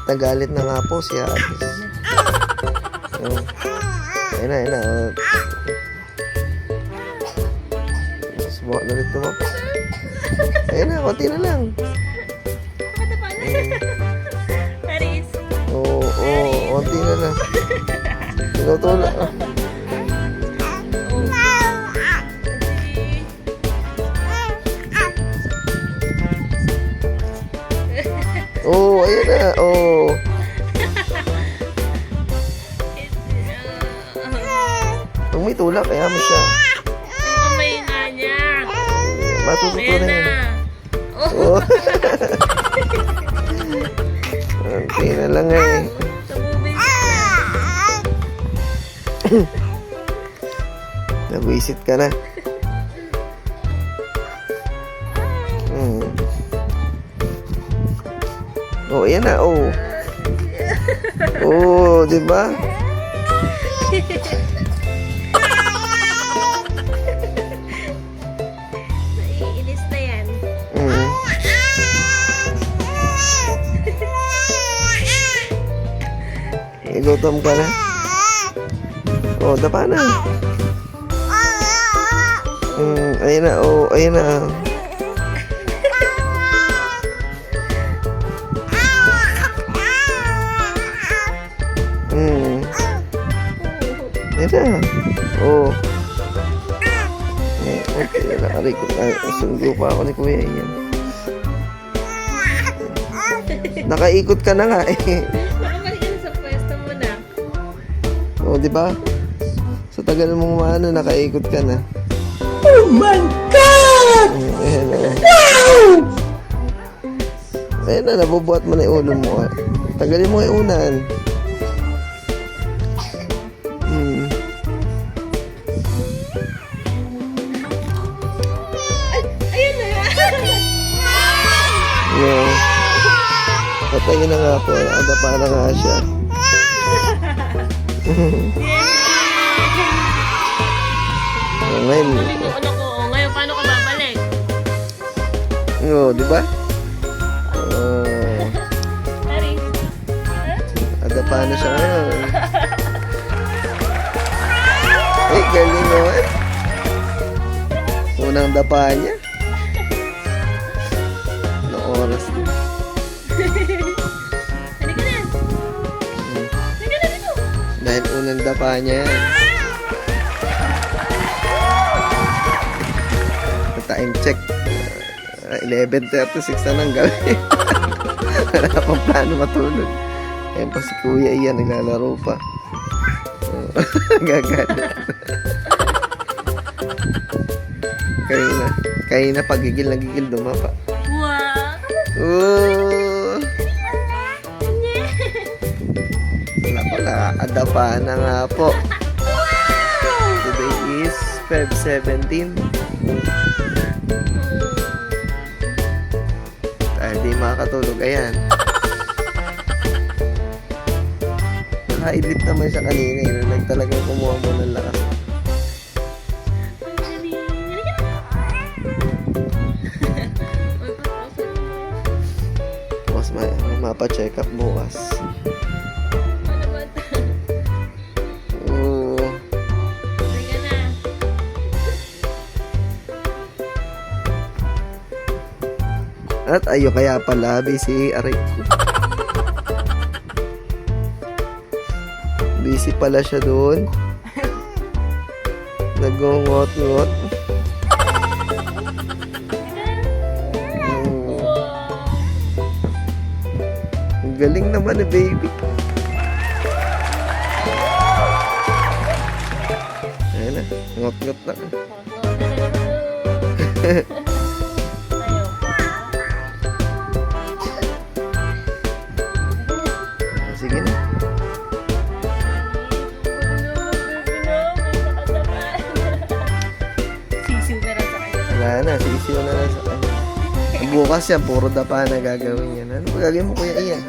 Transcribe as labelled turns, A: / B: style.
A: Nagalit na nga po si Atis. Ayun na, ayun na. Subukan na rin tumapa. Ayun na, konti na lang.
B: Paris.
A: Oo, konti na lang. Tinutulak. Ayun na, Pag may tulak, kaya mo siya.
B: Yung kamay nga niya.
A: Matututo
B: Ayan
A: na
B: na.
A: yun.
B: Oh.
A: Konti na lang eh. Nabisit ka na. Ayan na, di ba?
B: Naiinis na yan.
A: Nagutom ka na? Dapa na. Ayan na, ayan na. Ayan na. Okay, nakari ko. Sundo pa ako ni Kuya Ian. Nakaikot ka na nga eh.
B: Nakabalik ka na sa pwesto mo na.
A: Di ba? Sa tagal mong maano, nakaikot ka na.
C: Oh my God!
A: Ayan na. Ayan na, nabubuhat mo na yung ulo mo. Tagalin mo yung unan.
B: Ayun na.
A: Patayin na nga po. Adapa na nga siya. Ngayon.
B: Ngayon, paano ka babalik?
A: Di ba?
B: Paris.
A: Adapa na siya ngayon. Ay, galing naman. Unang dapa niya. Anong oras na?
B: Halika na. Halika na dito.
A: Dahil unang dapa niya yan. Time check. 11:36 na ng gabi. Wala pang plano matulog. Ayun pa si Kuya Ian, naglalaro pa. Gagalit. Kayo na pagigil na gigil dumapa.
B: Wow.
A: Wala pala, adapa na nga po. Today is Feb 17. Dahil di makakatulog, ayan. Nakaidlip naman siya kanina, yun. Talagang kumuha mo ng lakas. Bukas mapa-check up bukas. At ayo kaya pala, busy aray ko. Busy pala siya doon. Nagungot-ngot. Ang galing naman eh, baby. Ayan na, ngot-ngot na. Sige na.
B: Sisiw na lang sa kanya.
A: Wala na, sisiw na lang sa kanya. Bukas yan, puro dapa na gagawin yan. Ano ba gagawin mo, Kuya Ian?